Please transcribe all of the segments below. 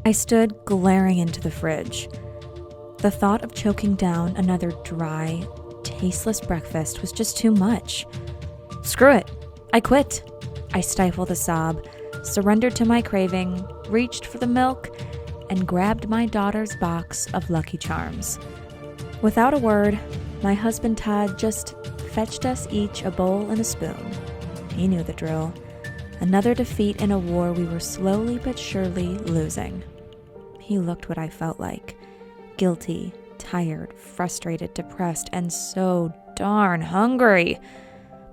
I stood glaring into the fridge. The thought of choking down another dry, tasteless breakfast was just too much. Screw it. I quit. I stifled a sob, surrendered to my craving, reached for the milk, and grabbed my daughter's box of Lucky Charms. Without a word, my husband Todd just fetched us each a bowl and a spoon. He knew the drill. Another defeat in a war we were slowly but surely losing. He looked what I felt like. Guilty, tired, frustrated, depressed, and so darn hungry.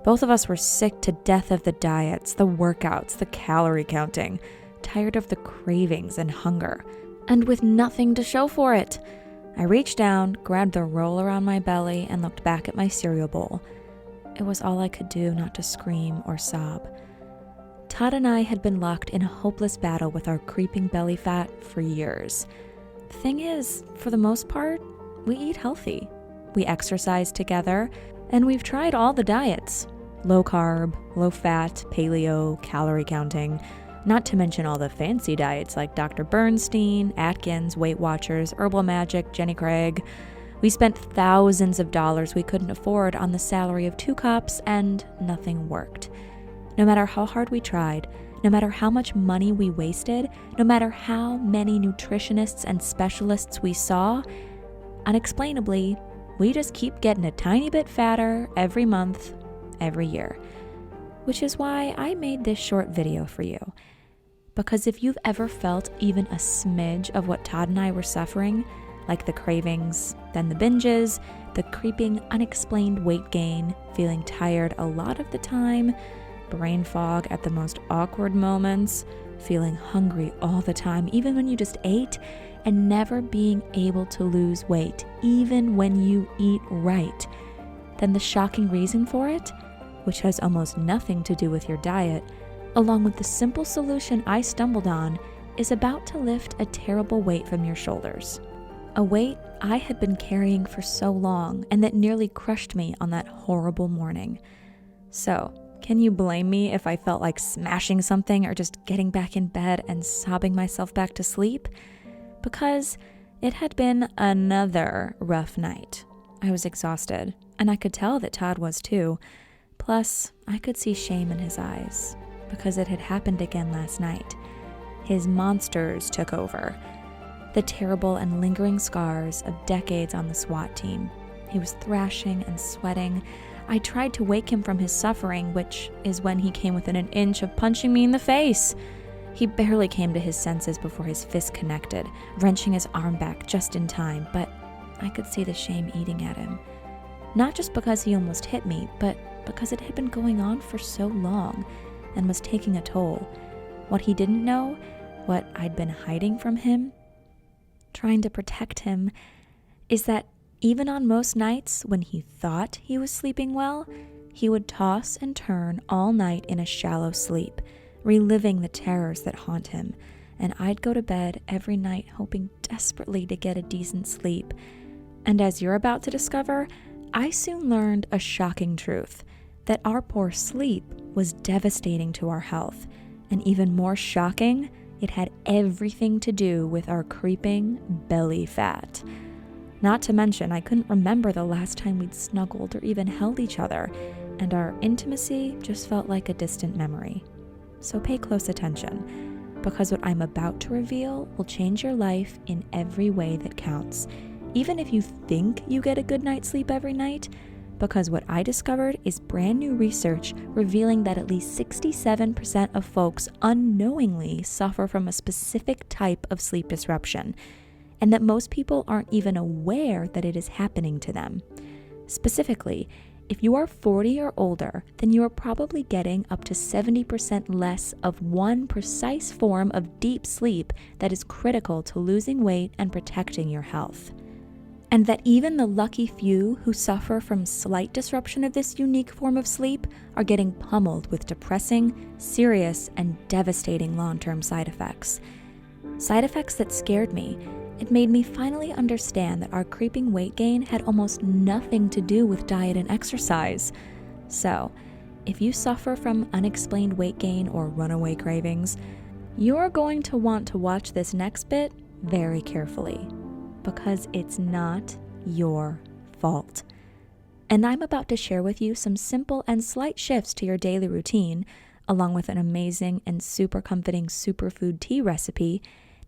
Both of us were sick to death of the diets, the workouts, the calorie counting, tired of the cravings and hunger, and with nothing to show for it. I reached down, grabbed the roll around my belly, and looked back at my cereal bowl. It was all I could do not to scream or sob. Todd and I had been locked in a hopeless battle with our creeping belly fat for years. The thing is, for the most part, we eat healthy. We exercise together, and we've tried all the diets. Low carb, low fat, paleo, calorie counting, not to mention all the fancy diets like Dr. Bernstein, Atkins, Weight Watchers, Herbal Magic, Jenny Craig. We spent thousands of dollars we couldn't afford on the salary of 2 cups, and nothing worked. No matter how hard we tried, no matter how much money we wasted, no matter how many nutritionists and specialists we saw, unexplainably, we just keep getting a tiny bit fatter every month, every year. Which is why I made this short video for you. Because if you've ever felt even a smidge of what Todd and I were suffering, like the cravings, then the binges, the creeping unexplained weight gain, feeling tired a lot of the time, brain fog at the most awkward moments, feeling hungry all the time, even when you just ate, and never being able to lose weight, even when you eat right, then the shocking reason for it, which has almost nothing to do with your diet, along with the simple solution I stumbled on, is about to lift a terrible weight from your shoulders. A weight I had been carrying for so long and that nearly crushed me on that horrible morning. So, can you blame me if I felt like smashing something or just getting back in bed and sobbing myself back to sleep? Because it had been another rough night. I was exhausted, and I could tell that Todd was too. Plus, I could see shame in his eyes, because it had happened again last night. His monsters took over. The terrible and lingering scars of decades on the SWAT team. He was thrashing and sweating. I tried to wake him from his suffering, which is when he came within an inch of punching me in the face. He barely came to his senses before his fist connected, wrenching his arm back just in time, but I could see the shame eating at him. Not just because he almost hit me, but because it had been going on for so long and was taking a toll. What he didn't know, what I'd been hiding from him, trying to protect him, is that even on most nights when he thought he was sleeping well, he would toss and turn all night in a shallow sleep, reliving the terrors that haunt him, and I'd go to bed every night hoping desperately to get a decent sleep. And as you're about to discover, I soon learned a shocking truth, that our poor sleep was devastating to our health, and even more shocking, it had everything to do with our creeping belly fat. Not to mention, I couldn't remember the last time we'd snuggled or even held each other, and our intimacy just felt like a distant memory. So pay close attention, because what I'm about to reveal will change your life in every way that counts, even if you think you get a good night's sleep every night, because what I discovered is brand new research revealing that at least 67% of folks unknowingly suffer from a specific type of sleep disruption, and that most people aren't even aware that it is happening to them. Specifically, if you are 40 or older, then you are probably getting up to 70% less of one precise form of deep sleep that is critical to losing weight and protecting your health. And that even the lucky few who suffer from slight disruption of this unique form of sleep are getting pummeled with depressing, serious, and devastating long-term side effects. Side effects that scared me. It made me finally understand that our creeping weight gain had almost nothing to do with diet and exercise. So, if you suffer from unexplained weight gain or runaway cravings, You're going to want to watch this next bit very carefully because it's not your fault. And I'm about to share with you some simple and slight shifts to your daily routine, along with an amazing and super comforting superfood tea recipe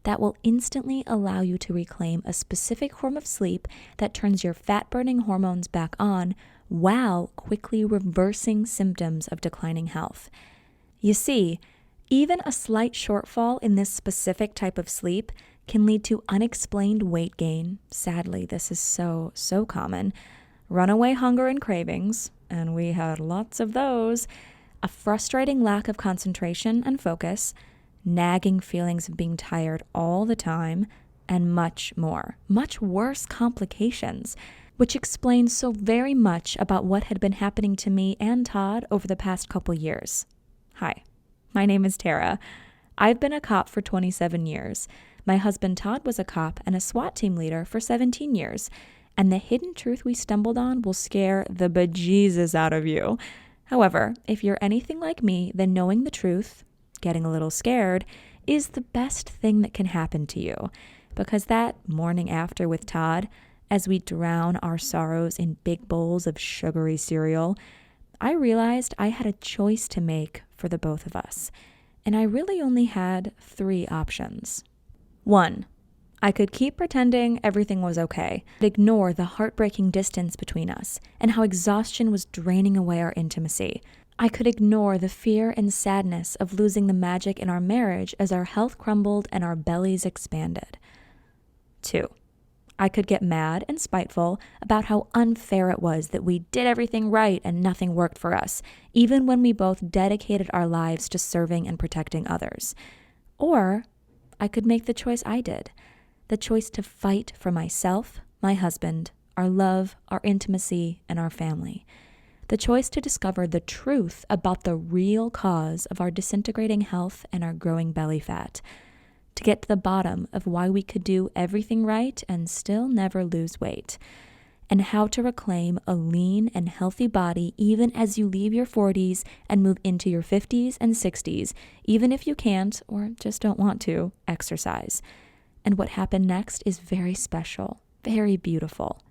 that will instantly allow you to reclaim a specific form of sleep that turns your fat-burning hormones back on while quickly reversing symptoms of declining health. You see, even a slight shortfall in this specific type of sleep can lead to unexplained weight gain. Sadly, this is so common. Runaway hunger and cravings, and we had lots of those. A frustrating lack of concentration and focus, nagging feelings of being tired all the time, and much more. Much worse complications, which explains so very much about what had been happening to me and Todd over the past couple years. Hi, my name is Tara. I've been a cop for 27 years. My husband Todd was a cop and a SWAT team leader for 17 years. And the hidden truth we stumbled on will scare the bejesus out of you. However, if you're anything like me, then knowing the truth, getting a little scared, is the best thing that can happen to you. Because that morning after with Todd, as we drown our sorrows in big bowls of sugary cereal, I realized I had a choice to make for the both of us. And I really only had 3 options. 1. I could keep pretending everything was okay, but ignore the heartbreaking distance between us and how exhaustion was draining away our intimacy. I could ignore the fear and sadness of losing the magic in our marriage as our health crumbled and our bellies expanded. 2. I could get mad and spiteful about how unfair it was that we did everything right and nothing worked for us, even when we both dedicated our lives to serving and protecting others. Or I could make the choice I did. The choice to fight for myself, my husband, our love, our intimacy, and our family. The choice to discover the truth about the real cause of our disintegrating health and our growing belly fat. To get to the bottom of why we could do everything right and still never lose weight. And how to reclaim a lean and healthy body even as you leave your 40s and move into your 50s and 60s, even if you can't or just don't want to exercise. And what happened next is very special, very beautiful.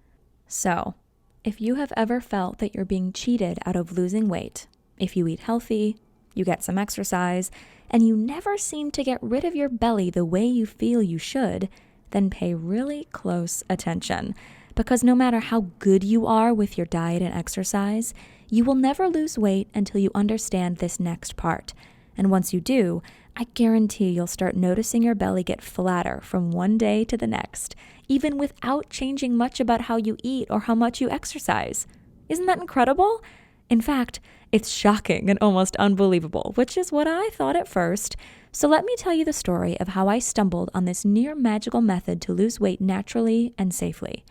So, if you have ever felt that you're being cheated out of losing weight, if you eat healthy, you get some exercise, and you never seem to get rid of your belly the way you feel you should, then pay really close attention. Because no matter how good you are with your diet and exercise, you will never lose weight until you understand this next part. And once you do, I guarantee you'll start noticing your belly get flatter from one day to the next, even without changing much about how you eat or how much you exercise. Isn't that incredible? In fact, it's shocking and almost unbelievable, which is what I thought at first. So let me tell you the story of how I stumbled on this near magical method to lose weight naturally and safely.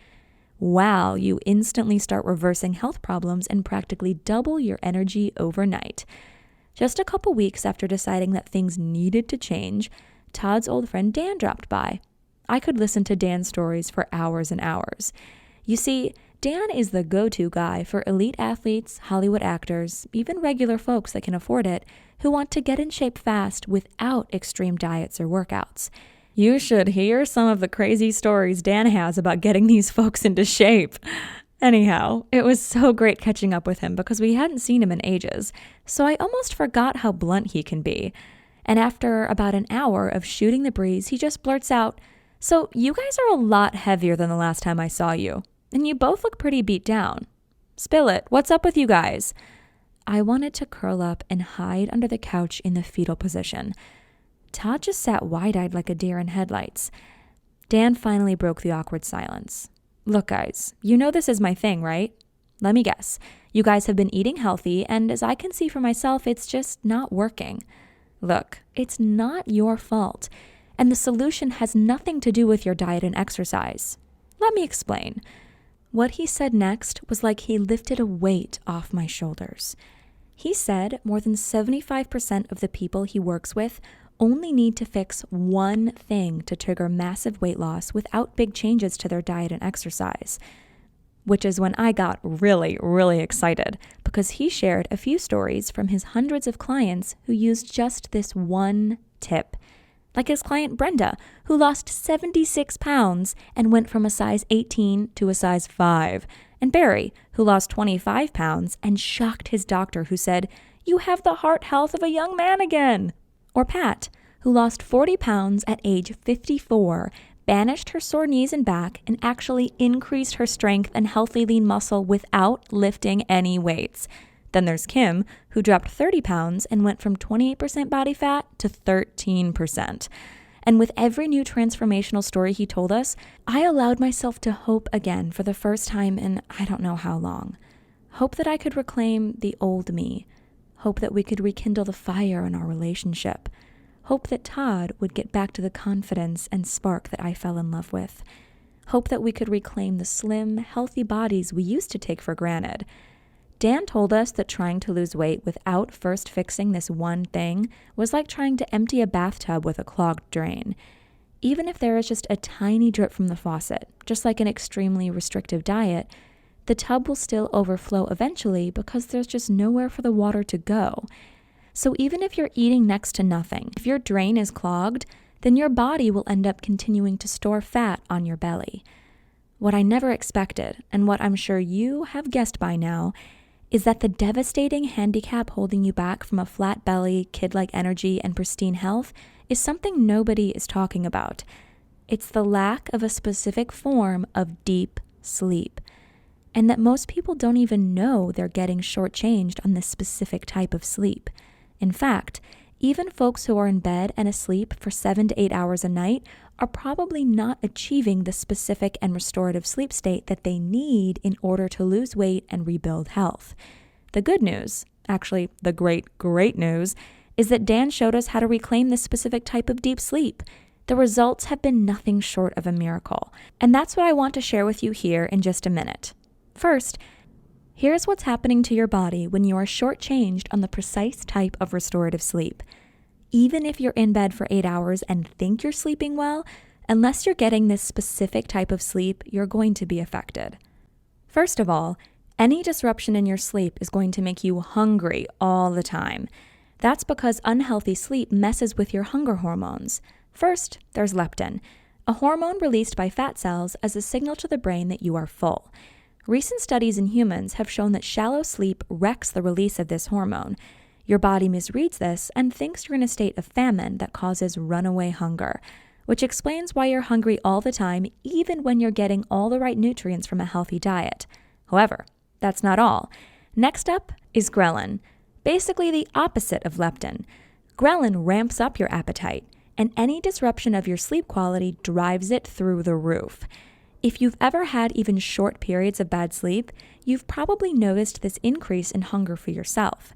Wow, you instantly start reversing health problems and practically double your energy overnight. Just a couple weeks after deciding that things needed to change, Todd's old friend Dan dropped by. I could listen to Dan's stories for hours and hours. You see, Dan is the go-to guy for elite athletes, Hollywood actors, even regular folks that can afford it, who want to get in shape fast without extreme diets or workouts. You should hear some of the crazy stories Dan has about getting these folks into shape. Anyhow, it was so great catching up with him because we hadn't seen him in ages, so I almost forgot how blunt he can be. And after about an hour of shooting the breeze, he just blurts out, "So you guys are a lot heavier than the last time I saw you, and you both look pretty beat down. Spill it, what's up with you guys?" I wanted to curl up and hide under the couch in the fetal position. Todd just sat wide-eyed like a deer in headlights. Dan finally broke the awkward silence. "Look, guys, you know this is my thing, right? Let me guess. You guys have been eating healthy, and as I can see for myself, it's just not working. Look, it's not your fault, and the solution has nothing to do with your diet and exercise. Let me explain." What he said next was like he lifted a weight off my shoulders. He said more than 75% of the people he works with only need to fix one thing to trigger massive weight loss without big changes to their diet and exercise. Which is when I got really, really excited because he shared a few stories from his hundreds of clients who used just this one tip. like his client Brenda, who lost 76 pounds and went from a size 18 to a size 5, and Barry, who lost 25 pounds and shocked his doctor, who said, "You have the heart health of a young man again." Or Pat, who lost 40 pounds at age 54, banished her sore knees and back, and actually increased her strength and healthy lean muscle without lifting any weights. Then there's Kim, who dropped 30 pounds and went from 28% body fat to 13%. And with every new transformational story he told us, I allowed myself to hope again for the first time in I don't know how long. Hope that I could reclaim the old me. Hope that we could rekindle the fire in our relationship. Hope that Todd would get back to the confidence and spark that I fell in love with. Hope that we could reclaim the slim, healthy bodies we used to take for granted. Dan told us that trying to lose weight without first fixing this one thing was like trying to empty a bathtub with a clogged drain. Even if there is just a tiny drip from the faucet, just like an extremely restrictive diet, the tub will still overflow eventually because there's just nowhere for the water to go. So even if you're eating next to nothing, if your drain is clogged, then your body will end up continuing to store fat on your belly. What I never expected, and what I'm sure you have guessed by now, is that the devastating handicap holding you back from a flat belly, kid-like energy, and pristine health is something nobody is talking about. It's the lack of a specific form of deep sleep, and that most people don't even know they're getting shortchanged on this specific type of sleep. In fact, even folks who are in bed and asleep for 7 to 8 hours a night are probably not achieving the specific and restorative sleep state that they need in order to lose weight and rebuild health. The good news, actually the great news, is that Dan showed us how to reclaim this specific type of deep sleep. The results have been nothing short of a miracle, and that's what I want to share with you here in just a minute. First, here's what's happening to your body when you are shortchanged on the precise type of restorative sleep. Even if you're in bed for 8 hours and think you're sleeping well, unless you're getting this specific type of sleep, you're going to be affected. First of all, any disruption in your sleep is going to make you hungry all the time. That's because unhealthy sleep messes with your hunger hormones. First, there's leptin, a hormone released by fat cells as a signal to the brain that you are full. Recent studies in humans have shown that shallow sleep wrecks the release of this hormone. Your body misreads this and thinks you're in a state of famine that causes runaway hunger, which explains why you're hungry all the time, even when you're getting all the right nutrients from a healthy diet. However, that's not all. Next up is ghrelin, basically the opposite of leptin. Ghrelin ramps up your appetite, and any disruption of your sleep quality drives it through the roof. If you've ever had even short periods of bad sleep, you've probably noticed this increase in hunger for yourself.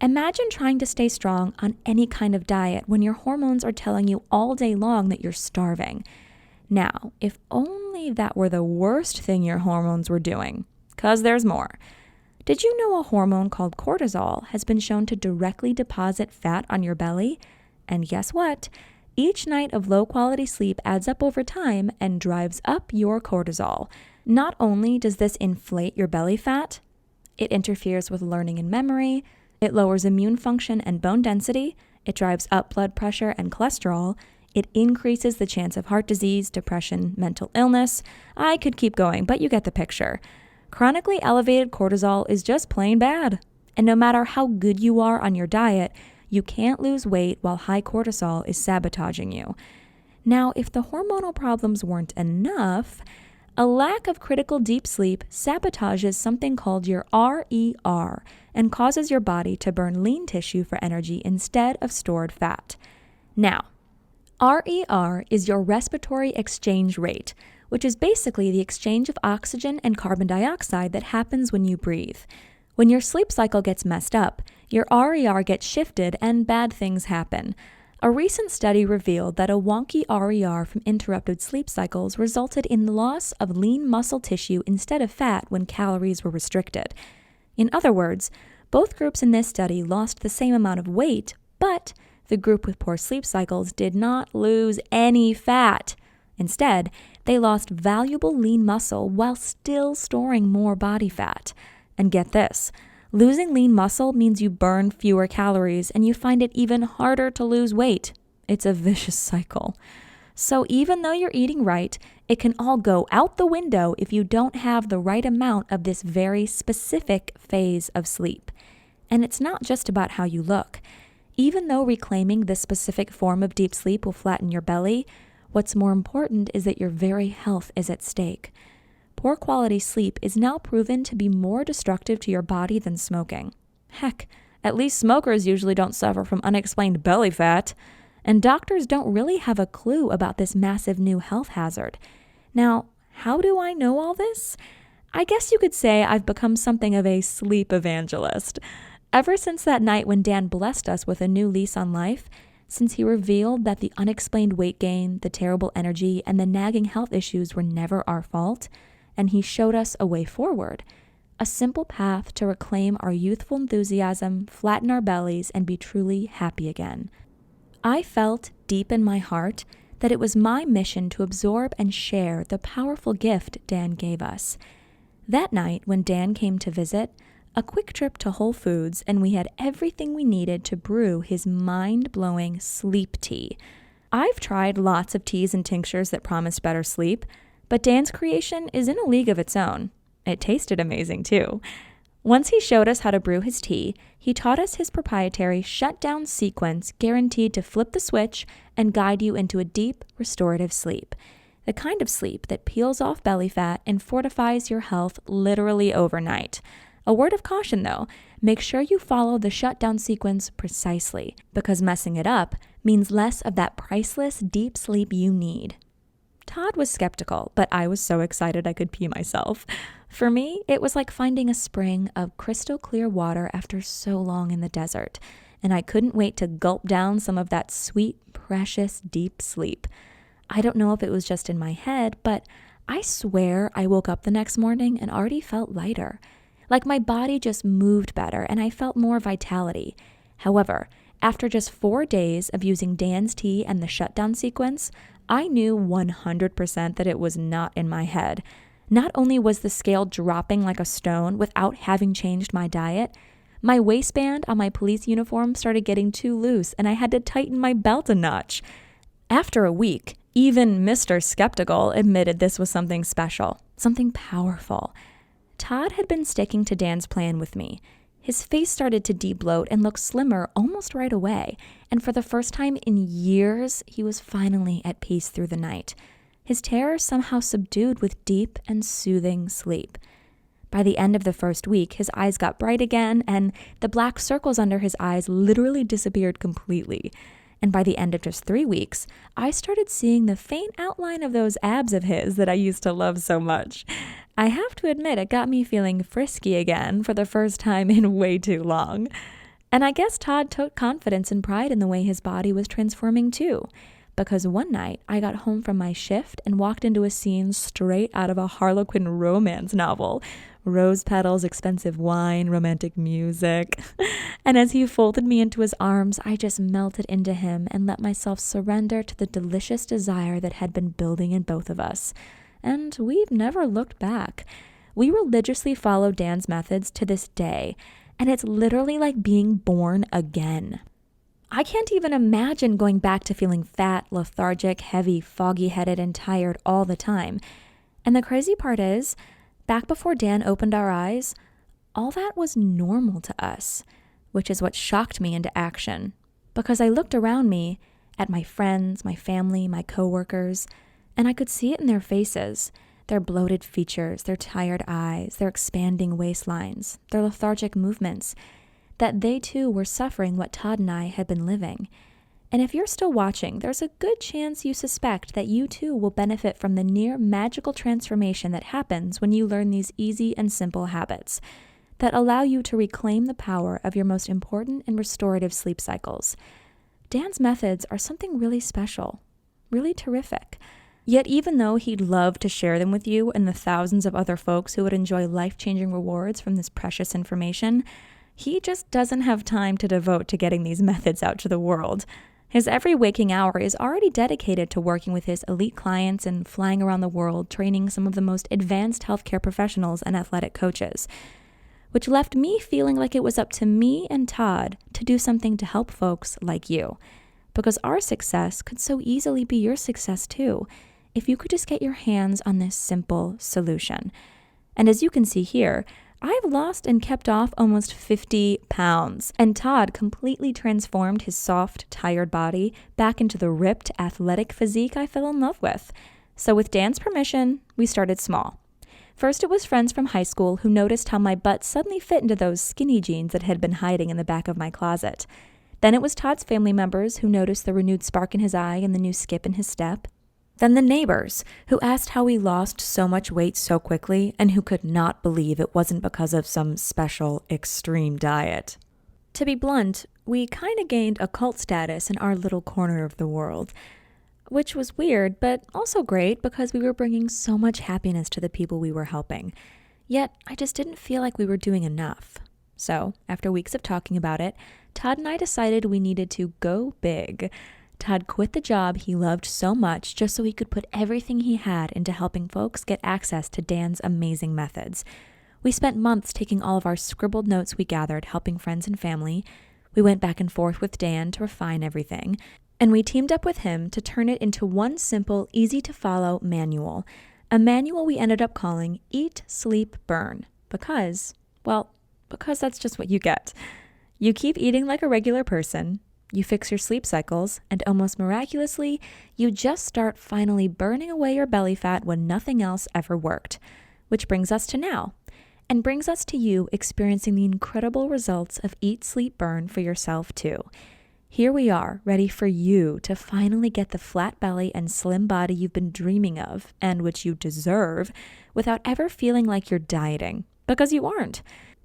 Imagine trying to stay strong on any kind of diet when your hormones are telling you all day long that you're starving. Now, if only that were the worst thing your hormones were doing, 'cause there's more. Did you know a hormone called cortisol has been shown to directly deposit fat on your belly? And guess what? Each night of low-quality sleep adds up over time and drives up your cortisol. Not only does this inflate your belly fat, it interferes with learning and memory, it lowers immune function and bone density, it drives up blood pressure and cholesterol, it increases the chance of heart disease, depression, mental illness. I could keep going, but you get the picture. Chronically elevated cortisol is just plain bad. And no matter how good you are on your diet, you can't lose weight while high cortisol is sabotaging you. Now, if the hormonal problems weren't enough, a lack of critical deep sleep sabotages something called your RER and causes your body to burn lean tissue for energy instead of stored fat. Now, RER is your respiratory exchange rate, which is basically the exchange of oxygen and carbon dioxide that happens when you breathe. When your sleep cycle gets messed up, your RER gets shifted and bad things happen. A recent study revealed that a wonky RER from interrupted sleep cycles resulted in the loss of lean muscle tissue instead of fat when calories were restricted. In other words, both groups in this study lost the same amount of weight, but the group with poor sleep cycles did not lose any fat. Instead, they lost valuable lean muscle while still storing more body fat. And get this, losing lean muscle means you burn fewer calories and you find it even harder to lose weight. It's a vicious cycle. So even though you're eating right, it can all go out the window if you don't have the right amount of this very specific phase of sleep. And it's not just about how you look. Even though reclaiming this specific form of deep sleep will flatten your belly, what's more important is that your very health is at stake. Poor quality sleep is now proven to be more destructive to your body than smoking. Heck, at least smokers usually don't suffer from unexplained belly fat. And doctors don't really have a clue about this massive new health hazard. Now, how do I know all this? I guess you could say I've become something of a sleep evangelist. Ever since that night when Dan blessed us with a new lease on life, since he revealed that the unexplained weight gain, the terrible energy, and the nagging health issues were never our fault, and he showed us a way forward, a simple path to reclaim our youthful enthusiasm, flatten our bellies, and be truly happy again. I felt deep in my heart that it was my mission to absorb and share the powerful gift Dan gave us. That night, when Dan came to visit, a quick trip to Whole Foods, and we had everything we needed to brew his mind-blowing sleep tea. I've tried lots of teas and tinctures that promised better sleep, but Dan's creation is in a league of its own. It tasted amazing too. Once he showed us how to brew his tea, he taught us his proprietary shutdown sequence guaranteed to flip the switch and guide you into a deep, restorative sleep. The kind of sleep that peels off belly fat and fortifies your health literally overnight. A word of caution though, make sure you follow the shutdown sequence precisely, because messing it up means less of that priceless deep sleep you need. Todd was skeptical, but I was so excited I could pee myself. For me, it was like finding a spring of crystal clear water after so long in the desert, and I couldn't wait to gulp down some of that sweet, precious, deep sleep. I don't know if it was just in my head, but I swear I woke up the next morning and already felt lighter. Like my body just moved better and I felt more vitality. However, after just 4 days of using Dan's tea and the shutdown sequence, I knew 100% that it was not in my head. Not only was the scale dropping like a stone without having changed my diet, my waistband on my police uniform started getting too loose and I had to tighten my belt a notch. After a week, even Mr. Skeptical admitted this was something special, something powerful. Todd had been sticking to Dan's plan with me. His face started to de-bloat and look slimmer almost right away, and for the first time in years, he was finally at peace through the night. His terror somehow subdued with deep and soothing sleep. By the end of the first week, his eyes got bright again, and the black circles under his eyes literally disappeared completely. And by the end of just 3 weeks, I started seeing the faint outline of those abs of his that I used to love so much. I have to admit, it got me feeling frisky again for the first time in way too long. And I guess Todd took confidence and pride in the way his body was transforming too. Because one night, I got home from my shift and walked into a scene straight out of a Harlequin romance novel. Rose petals, expensive wine, romantic music. And as he folded me into his arms, I just melted into him and let myself surrender to the delicious desire that had been building in both of us. And we've never looked back. We religiously follow Dan's methods to this day, and it's literally like being born again. I can't even imagine going back to feeling fat, lethargic, heavy, foggy-headed, and tired all the time. And the crazy part is, back before Dan opened our eyes, all that was normal to us, which is what shocked me into action. Because I looked around me at my friends, my family, my coworkers, and I could see it in their faces, their bloated features, their tired eyes, their expanding waistlines, their lethargic movements, that they too were suffering what Todd and I had been living. And if you're still watching, there's a good chance you suspect that you too will benefit from the near magical transformation that happens when you learn these easy and simple habits that allow you to reclaim the power of your most important and restorative sleep cycles. Dan's methods are something really special, really terrific. Yet even though he'd love to share them with you and the thousands of other folks who would enjoy life-changing rewards from this precious information, he just doesn't have time to devote to getting these methods out to the world. His every waking hour is already dedicated to working with his elite clients and flying around the world training some of the most advanced healthcare professionals and athletic coaches, which left me feeling like it was up to me and Todd to do something to help folks like you. because our success could so easily be your success too, if you could just get your hands on this simple solution. And as you can see here, I've lost and kept off almost 50 pounds, and Todd completely transformed his soft, tired body back into the ripped, athletic physique I fell in love with. So with Dan's permission, we started small. First, it was friends from high school who noticed how my butt suddenly fit into those skinny jeans that had been hiding in the back of my closet. Then it was Todd's family members who noticed the renewed spark in his eye and the new skip in his step. Then the neighbors, who asked how we lost so much weight so quickly and who could not believe it wasn't because of some special extreme diet. To be blunt, we kind of gained a cult status in our little corner of the world, which was weird, but also great because we were bringing so much happiness to the people we were helping. Yet, I just didn't feel like we were doing enough. So, after weeks of talking about it, Todd and I decided we needed to go big. Todd quit the job he loved so much just so he could put everything he had into helping folks get access to Dan's amazing methods. We spent months taking all of our scribbled notes we gathered, helping friends and family. We went back and forth with Dan to refine everything, and we teamed up with him to turn it into one simple, easy-to-follow manual. A manual we ended up calling Eat, Sleep, Burn, because that's just what you get. You keep eating like a regular person, you fix your sleep cycles, and almost miraculously, you just start finally burning away your belly fat when nothing else ever worked. Which brings us to now, and brings us to you experiencing the incredible results of Eat, Sleep, Burn for yourself too. Here we are, ready for you to finally get the flat belly and slim body you've been dreaming of, and which you deserve, without ever feeling like you're dieting, because you aren't.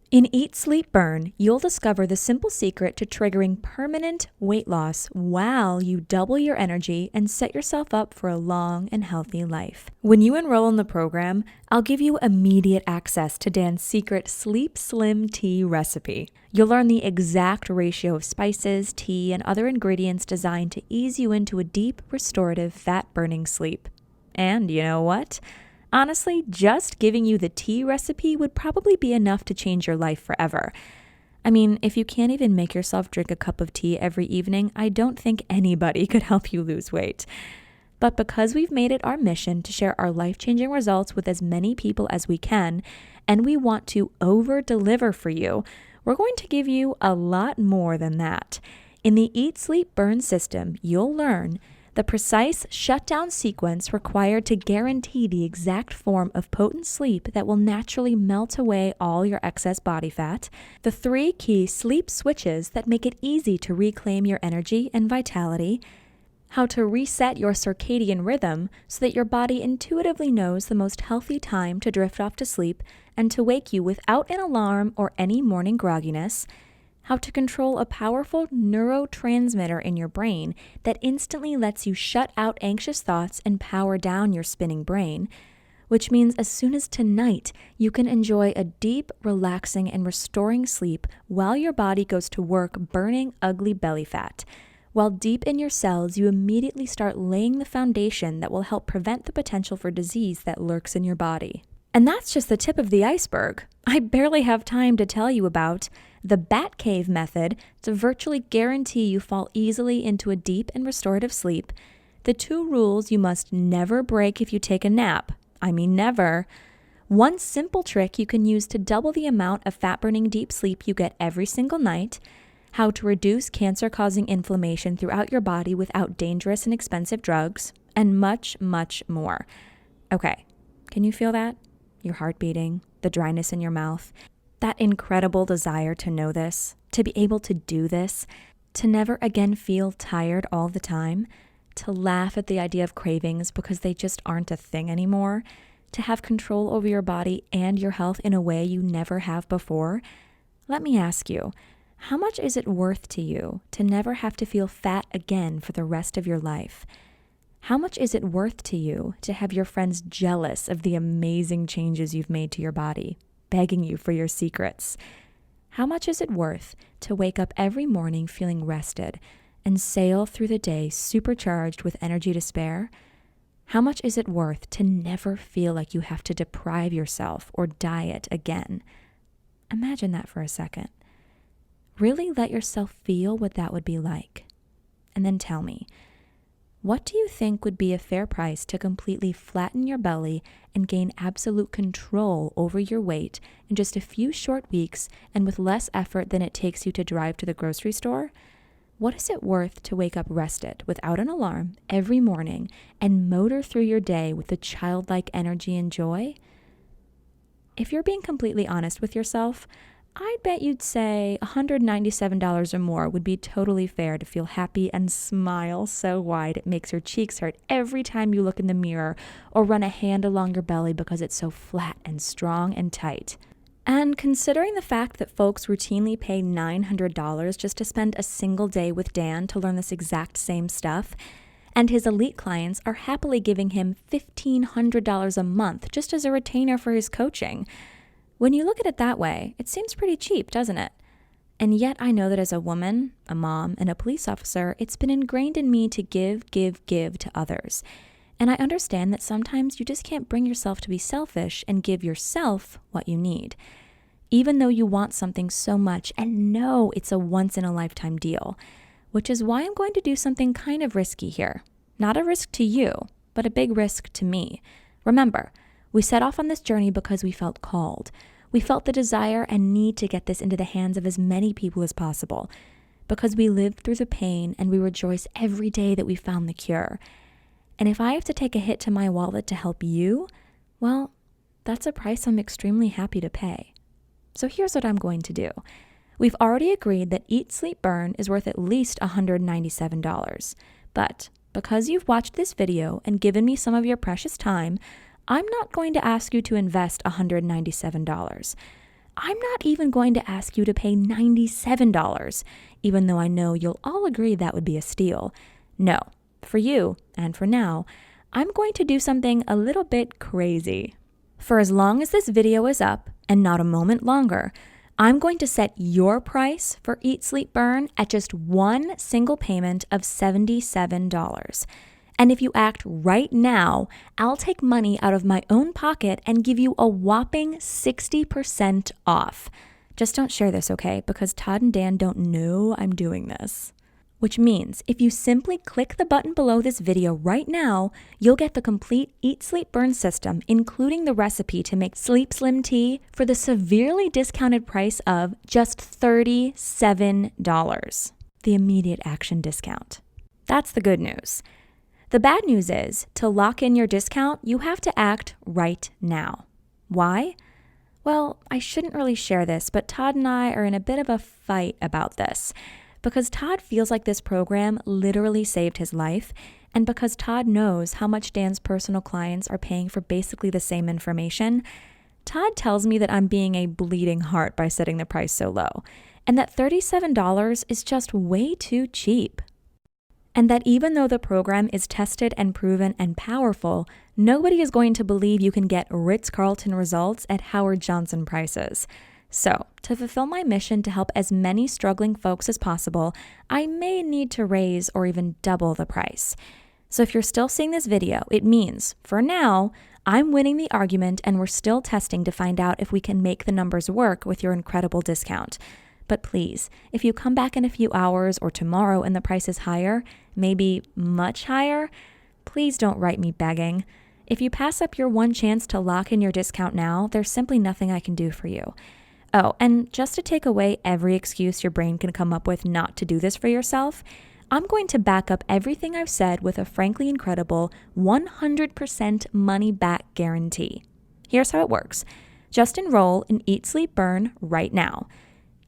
In Eat, Sleep, Burn, you'll discover the simple secret to triggering permanent weight loss while you double your energy and set yourself up for a long and healthy life. When you enroll in the program, I'll give you immediate access to Dan's secret Sleep Slim tea recipe. You'll learn the exact ratio of spices, tea, and other ingredients designed to ease you into a deep, restorative, fat-burning sleep. And you know what? Honestly, just giving you the tea recipe would probably be enough to change your life forever. I mean, if you can't even make yourself drink a cup of tea every evening, I don't think anybody could help you lose weight. But because we've made it our mission to share our life-changing results with as many people as we can, and we want to over-deliver for you, we're going to give you a lot more than that. In the Eat, Sleep, Burn system, you'll learn the precise shutdown sequence required to guarantee the exact form of potent sleep that will naturally melt away all your excess body fat, the 3 key sleep switches that make it easy to reclaim your energy and vitality, how to reset your circadian rhythm so that your body intuitively knows the most healthy time to drift off to sleep and to wake you without an alarm or any morning grogginess, how to control a powerful neurotransmitter in your brain that instantly lets you shut out anxious thoughts and power down your spinning brain, which means as soon as tonight, you can enjoy a deep, relaxing, and restoring sleep while your body goes to work burning ugly belly fat. While deep in your cells, you immediately start laying the foundation that will help prevent the potential for disease that lurks in your body. And that's just the tip of the iceberg. I barely have time to tell you about the Bat Cave method to virtually guarantee you fall easily into a deep and restorative sleep, the 2 rules you must never break if you take a nap. I mean never. One simple trick you can use to double the amount of fat-burning deep sleep you get every single night, how to reduce cancer-causing inflammation throughout your body without dangerous and expensive drugs, and much, much more. Okay, can you feel that? Your heart beating, the dryness in your mouth, that incredible desire to know this, to be able to do this, to never again feel tired all the time, to laugh at the idea of cravings because they just aren't a thing anymore, to have control over your body and your health in a way you never have before. Let me ask you, how much is it worth to you to never have to feel fat again for the rest of your life? How much is it worth to you to have your friends jealous of the amazing changes you've made to your body, begging you for your secrets? How much is it worth to wake up every morning feeling rested and sail through the day supercharged with energy to spare? How much is it worth to never feel like you have to deprive yourself or diet again? Imagine that for a second. Really let yourself feel what that would be like. and then tell me, what do you think would be a fair price to completely flatten your belly and gain absolute control over your weight in just a few short weeks and with less effort than it takes you to drive to the grocery store? What is it worth to wake up rested without an alarm every morning and motor through your day with a childlike energy and joy? If you're being completely honest with yourself, I'd bet you'd say $197 or more would be totally fair to feel happy and smile so wide it makes your cheeks hurt every time you look in the mirror or run a hand along your belly because it's so flat and strong and tight. And considering the fact that folks routinely pay $900 just to spend a single day with Dan to learn this exact same stuff, and his elite clients are happily giving him $1,500 a month just as a retainer for his coaching, when you look at it that way, it seems pretty cheap, doesn't it? And yet I know that as a woman, a mom, and a police officer, it's been ingrained in me to give to others. And I understand that sometimes you just can't bring yourself to be selfish and give yourself what you need, even though you want something so much and know it's a once-in-a-lifetime deal, which is why I'm going to do something kind of risky here. Not a risk to you, but a big risk to me. Remember, we set off on this journey because we felt called. We felt the desire and need to get this into the hands of as many people as possible, because we lived through the pain and we rejoice every day that we found the cure. And if I have to take a hit to my wallet to help you, well, that's a price I'm extremely happy to pay. So here's what I'm going to do. We've already agreed that Eat, Sleep, Burn is worth at least $197. But because you've watched this video and given me some of your precious time, I'm not going to ask you to invest $197. I'm not even going to ask you to pay $97, even though I know you'll all agree that would be a steal. No, for you, and for now, I'm going to do something a little bit crazy. For as long as this video is up, and not a moment longer, I'm going to set your price for Eat, Sleep, Burn at just one single payment of $77. And if you act right now, I'll take money out of my own pocket and give you a whopping 60% off. Just don't share this, okay? Because Todd and Dan don't know I'm doing this. Which means if you simply click the button below this video right now, you'll get the complete Eat, Sleep, Burn system, including the recipe to make Sleep Slim tea for the severely discounted price of just $37. The immediate action discount. That's the good news. The bad news is, to lock in your discount, you have to act right now. Why? Well, I shouldn't really share this, but Todd and I are in a bit of a fight about this, because Todd feels like this program literally saved his life, and because Todd knows how much Dan's personal clients are paying for basically the same information. Todd tells me that I'm being a bleeding heart by setting the price so low, and that $37 is just way too cheap. And that even though the program is tested and proven and powerful, nobody is going to believe you can get Ritz-Carlton results at Howard Johnson prices. So, to fulfill my mission to help as many struggling folks as possible, I may need to raise or even double the price. So if you're still seeing this video, it means, for now, I'm winning the argument and we're still testing to find out if we can make the numbers work with your incredible discount. But please, if you come back in a few hours or tomorrow and the price is higher, maybe much higher, please don't write me begging. If you pass up your one chance to lock in your discount now, there's simply nothing I can do for you. Oh, and just to take away every excuse your brain can come up with not to do this for yourself, I'm going to back up everything I've said with a frankly incredible 100% money back guarantee. Here's how it works. Just enroll in Eat, Sleep, Burn right now.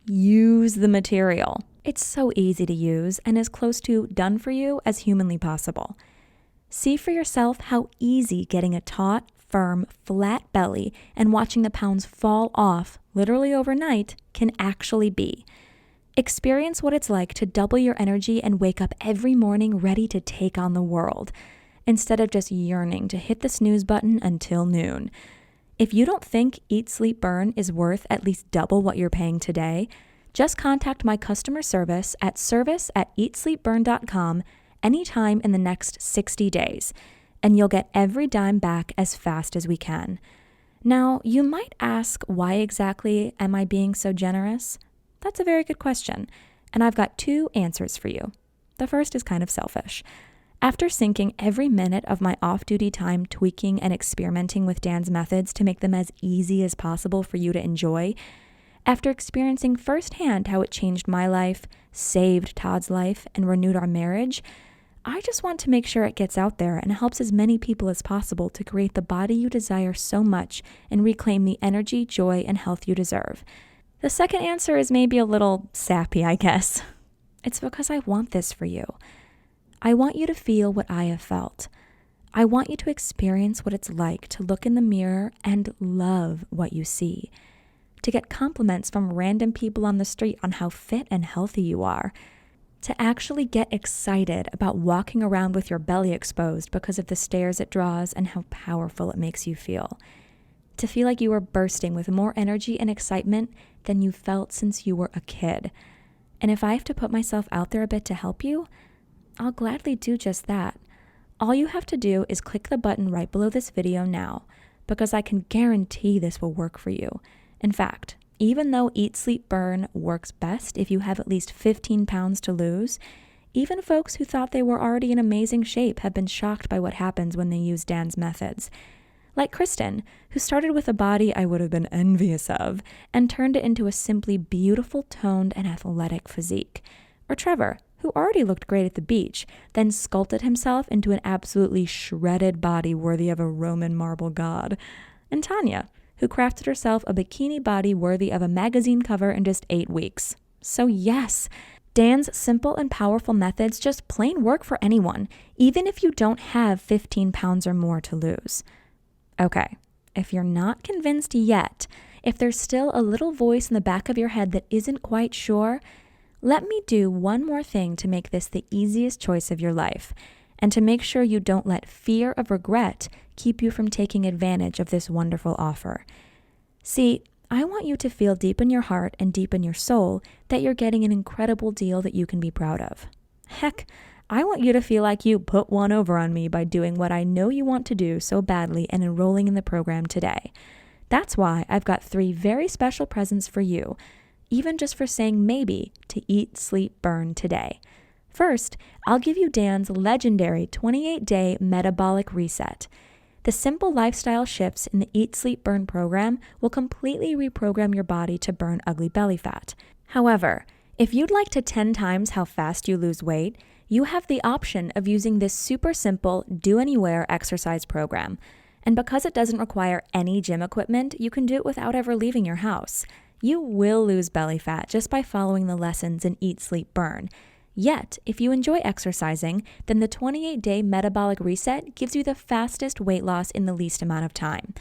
Use the material. It's so easy to use and as close to done for you as humanly possible. See for yourself how easy getting a taut, firm, flat belly and watching the pounds fall off literally overnight can actually be. Experience what it's like to double your energy and wake up every morning ready to take on the world, instead of just yearning to hit the snooze button until noon. If you don't think Eat, Sleep, Burn is worth at least double what you're paying today, just contact my customer service at service@eatsleepburn.com anytime in the next 60 days, and you'll get every dime back as fast as we can. Now, you might ask, why exactly am I being so generous? That's a very good question, and I've got two answers for you. The first is kind of selfish. After sinking every minute of my off-duty time tweaking and experimenting with Dan's methods to make them as easy as possible for you to enjoy, after experiencing firsthand how it changed my life, saved Todd's life, and renewed our marriage, I just want to make sure it gets out there and helps as many people as possible to create the body you desire so much and reclaim the energy, joy, and health you deserve. The second answer is maybe a little sappy, I guess. It's because I want this for you. I want you to feel what I have felt. I want you to experience what it's like to look in the mirror and love what you see. To get compliments from random people on the street on how fit and healthy you are. To actually get excited about walking around with your belly exposed because of the stares it draws and how powerful it makes you feel. To feel like you are bursting with more energy and excitement than you felt since you were a kid. And if I have to put myself out there a bit to help you, I'll gladly do just that. All you have to do is click the button right below this video now, because I can guarantee this will work for you. In fact, even though Eat, Sleep, Burn works best if you have at least 15 pounds to lose, even folks who thought they were already in amazing shape have been shocked by what happens when they use Dan's methods. Like Kristen, who started with a body I would have been envious of and turned it into a simply beautiful, toned, and athletic physique. Or Trevor, who already looked great at the beach, then sculpted himself into an absolutely shredded body worthy of a Roman marble god. And Tanya, who crafted herself a bikini body worthy of a magazine cover in just 8 weeks. So yes, Dan's simple and powerful methods just plain work for anyone, even if you don't have 15 pounds or more to lose. Okay, if you're not convinced yet, if there's still a little voice in the back of your head that isn't quite sure, let me do one more thing to make this the easiest choice of your life, and to make sure you don't let fear of regret keep you from taking advantage of this wonderful offer. See, I want you to feel deep in your heart and deep in your soul that you're getting an incredible deal that you can be proud of. Heck, I want you to feel like you put one over on me by doing what I know you want to do so badly and enrolling in the program today. That's why I've got 3 very special presents for you, even just for saying maybe to Eat, Sleep, Burn today. First, I'll give you Dan's legendary 28-day metabolic reset. The simple lifestyle shifts in the Eat, Sleep, Burn program will completely reprogram your body to burn ugly belly fat. However, if you'd like to 10 times how fast you lose weight, you have the option of using this super simple do-anywhere exercise program. And because it doesn't require any gym equipment, you can do it without ever leaving your house. You will lose belly fat just by following the lessons in Eat, Sleep, Burn. Yet, if you enjoy exercising, then the 28-day metabolic reset gives you the fastest weight loss in the least amount of time.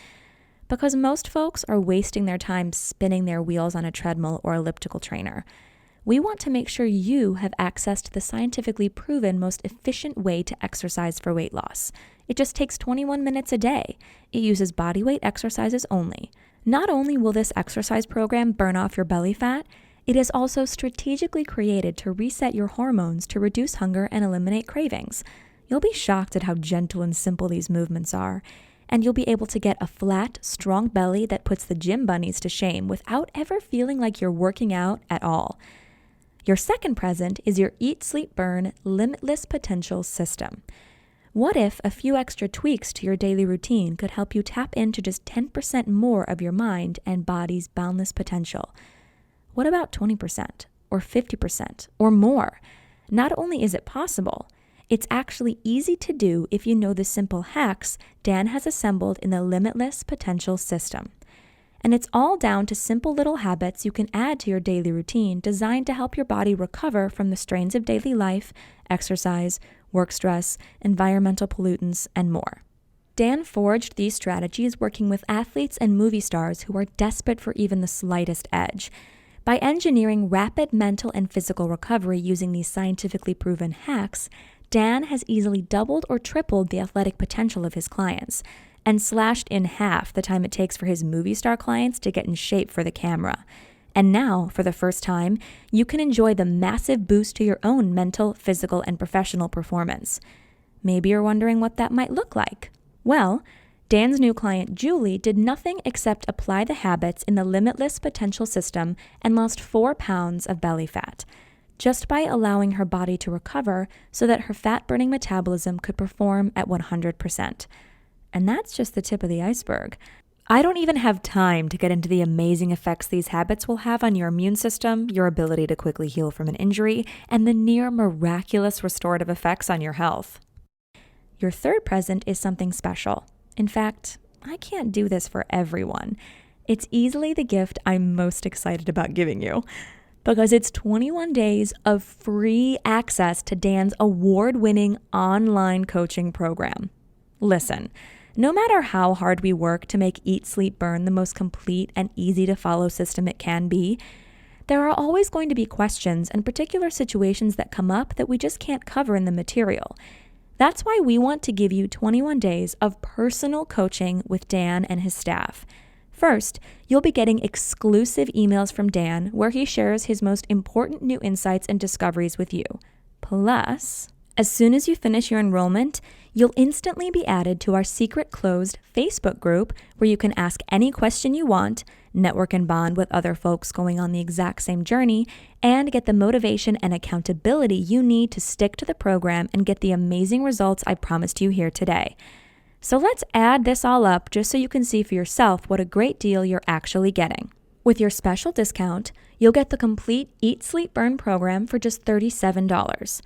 Because most folks are wasting their time spinning their wheels on a treadmill or elliptical trainer. We want to make sure you have access to the scientifically proven most efficient way to exercise for weight loss. It just takes 21 minutes a day. It uses bodyweight exercises only. Not only will this exercise program burn off your belly fat, it is also strategically created to reset your hormones to reduce hunger and eliminate cravings. You'll be shocked at how gentle and simple these movements are, and you'll be able to get a flat, strong belly that puts the gym bunnies to shame without ever feeling like you're working out at all. Your second present is your Eat, Sleep, Burn Limitless Potential System. What if a few extra tweaks to your daily routine could help you tap into just 10% more of your mind and body's boundless potential? What about 20% or 50% or more? Not only is it possible, it's actually easy to do if you know the simple hacks Dan has assembled in the Limitless Potential System. And it's all down to simple little habits you can add to your daily routine designed to help your body recover from the strains of daily life, exercise, work stress, environmental pollutants, and more. Dan forged these strategies working with athletes and movie stars who are desperate for even the slightest edge. By engineering rapid mental and physical recovery using these scientifically proven hacks, Dan has easily doubled or tripled the athletic potential of his clients, and slashed in half the time it takes for his movie star clients to get in shape for the camera. And now, for the first time, you can enjoy the massive boost to your own mental, physical, and professional performance. Maybe you're wondering what that might look like. Well, Dan's new client, Julie, did nothing except apply the habits in the Limitless Potential System and lost 4 pounds of belly fat. just by allowing her body to recover so that her fat-burning metabolism could perform at 100%. And that's just the tip of the iceberg. I don't even have time to get into the amazing effects these habits will have on your immune system, your ability to quickly heal from an injury, and the near miraculous restorative effects on your health. Your third present is something special. In fact, I can't do this for everyone. It's easily the gift I'm most excited about giving you, because it's 21 days of free access to Dan's award-winning online coaching program. Listen, no matter how hard we work to make Eat, Sleep, Burn the most complete and easy to follow system it can be, there are always going to be questions and particular situations that come up that we just can't cover in the material. That's why we want to give you 21 days of personal coaching with Dan and his staff. First, you'll be getting exclusive emails from Dan where he shares his most important new insights and discoveries with you. Plus, as soon as you finish your enrollment, you'll instantly be added to our secret closed Facebook group where you can ask any question you want, network and bond with other folks going on the exact same journey, and get the motivation and accountability you need to stick to the program and get the amazing results I promised you here today. So let's add this all up just so you can see for yourself what a great deal you're actually getting. With your special discount, you'll get the complete Eat, Sleep, Burn program for just $37.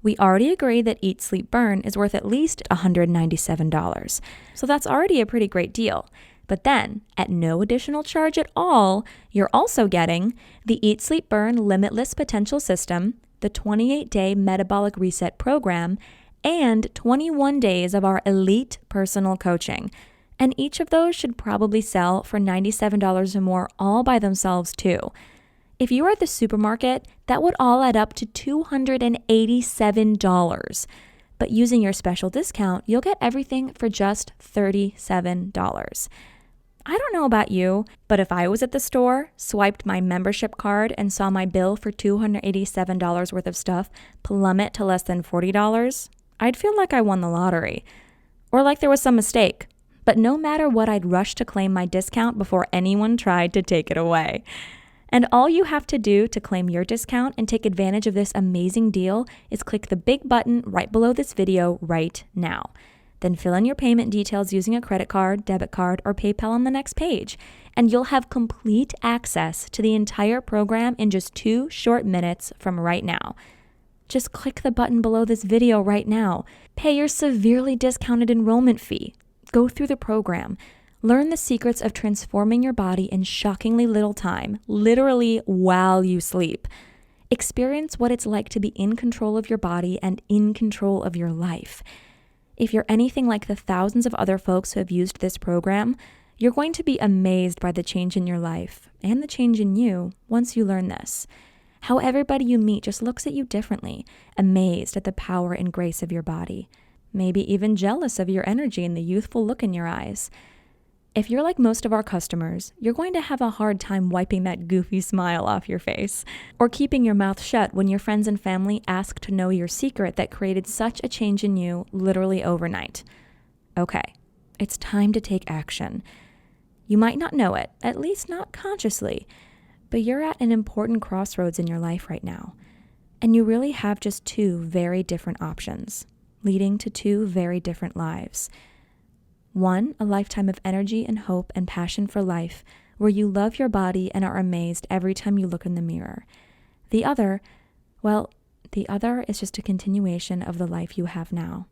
We already agreed that Eat, Sleep, Burn is worth at least $197, so that's already a pretty great deal. But then, at no additional charge at all, you're also getting the Eat, Sleep, Burn Limitless Potential System, the 28-day Metabolic Reset Program, and 21 days of our elite personal coaching. And each of those should probably sell for $97 or more all by themselves too. If you were at the supermarket, that would all add up to $287. But using your special discount, you'll get everything for just $37. I don't know about you, but if I was at the store, swiped my membership card, and saw my bill for $287 worth of stuff plummet to less than $40, I'd feel like I won the lottery. Or like there was some mistake. But no matter what, I'd rush to claim my discount before anyone tried to take it away. And all you have to do to claim your discount and take advantage of this amazing deal is click the big button right below this video right now. Then fill in your payment details using a credit card, debit card, or PayPal on the next page, and you'll have complete access to the entire program in just 2 short minutes from right now. Just click the button below this video right now. Pay your severely discounted enrollment fee. Go through the program. Learn the secrets of transforming your body in shockingly little time, literally while you sleep. Experience what it's like to be in control of your body and in control of your life. If you're anything like the thousands of other folks who have used this program, you're going to be amazed by the change in your life and the change in you once you learn this. How everybody you meet just looks at you differently, amazed at the power and grace of your body, maybe even jealous of your energy and the youthful look in your eyes. If you're like most of our customers, you're going to have a hard time wiping that goofy smile off your face or keeping your mouth shut when your friends and family ask to know your secret that created such a change in you literally overnight. Okay, it's time to take action. You might not know it, at least not consciously, but you're at an important crossroads in your life right now, and you really have just 2 very different options, leading to 2 very different lives. One, a lifetime of energy and hope and passion for life, where you love your body and are amazed every time you look in the mirror. The other is just a continuation of the life you have now.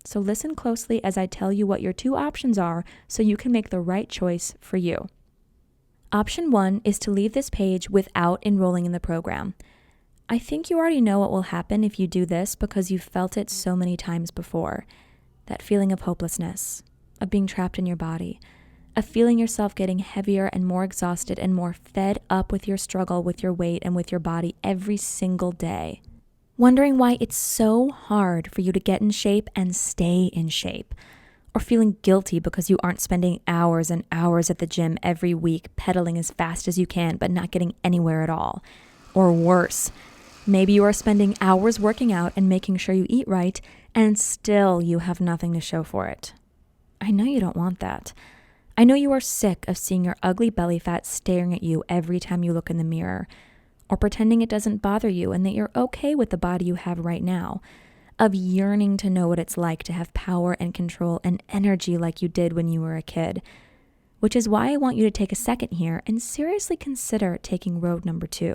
So listen closely as I tell you what your 2 options are so you can make the right choice for you. Option 1 is to leave this page without enrolling in the program. I think you already know what will happen if you do this because you've felt it so many times before. That feeling of hopelessness, of being trapped in your body, of feeling yourself getting heavier and more exhausted and more fed up with your struggle with your weight and with your body every single day. Wondering why it's so hard for you to get in shape and stay in shape. Or feeling guilty because you aren't spending hours and hours at the gym every week pedaling as fast as you can but not getting anywhere at all. Or worse, maybe you are spending hours working out and making sure you eat right and still you have nothing to show for it. I know you don't want that. I know you are sick of seeing your ugly belly fat staring at you every time you look in the mirror. or pretending it doesn't bother you and that you're okay with the body you have right now, of yearning to know what it's like to have power and control and energy like you did when you were a kid. Which is why I want you to take a second here and seriously consider taking road number 2.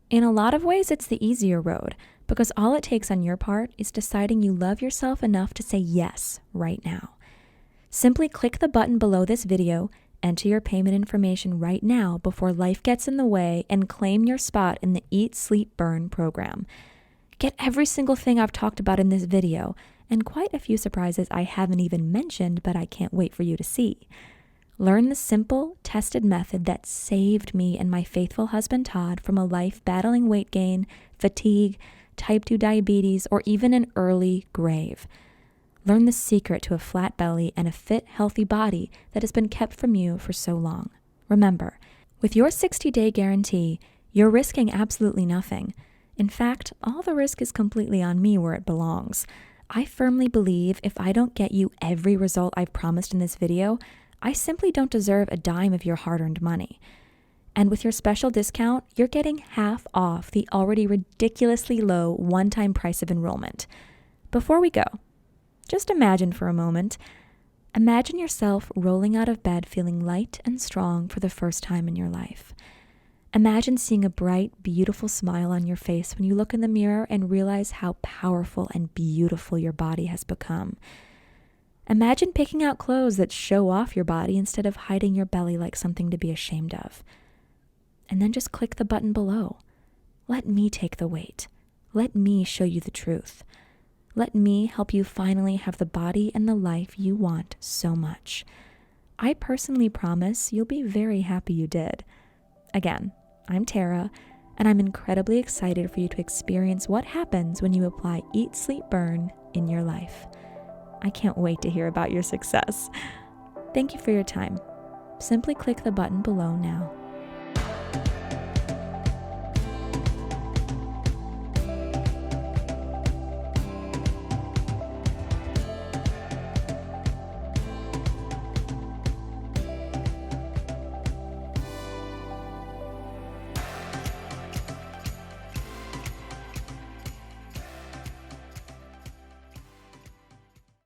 In a lot of ways, it's the easier road, because all it takes on your part is deciding you love yourself enough to say yes right now. Simply click the button below this video, enter your payment information right now before life gets in the way, and claim your spot in the Eat, Sleep, Burn program. Get every single thing I've talked about in this video, and quite a few surprises I haven't even mentioned, but I can't wait for you to see. Learn the simple, tested method that saved me and my faithful husband Todd from a life battling weight gain, fatigue, type 2 diabetes, or even an early grave. Learn the secret to a flat belly and a fit, healthy body that has been kept from you for so long. Remember, with your 60-day guarantee, you're risking absolutely nothing. In fact, all the risk is completely on me where it belongs. I firmly believe if I don't get you every result I've promised in this video, I simply don't deserve a dime of your hard-earned money. And with your special discount, you're getting half off the already ridiculously low one-time price of enrollment. Before we go, just imagine for a moment. Imagine yourself rolling out of bed feeling light and strong for the first time in your life. Imagine seeing a bright, beautiful smile on your face when you look in the mirror and realize how powerful and beautiful your body has become. Imagine picking out clothes that show off your body instead of hiding your belly like something to be ashamed of. And then just click the button below. Let me take the weight. Let me show you the truth. Let me help you finally have the body and the life you want so much. I personally promise you'll be very happy you did. Again, I'm Tara, and I'm incredibly excited for you to experience what happens when you apply Eat, Sleep, Burn in your life. I can't wait to hear about your success. Thank you for your time. Simply click the button below now.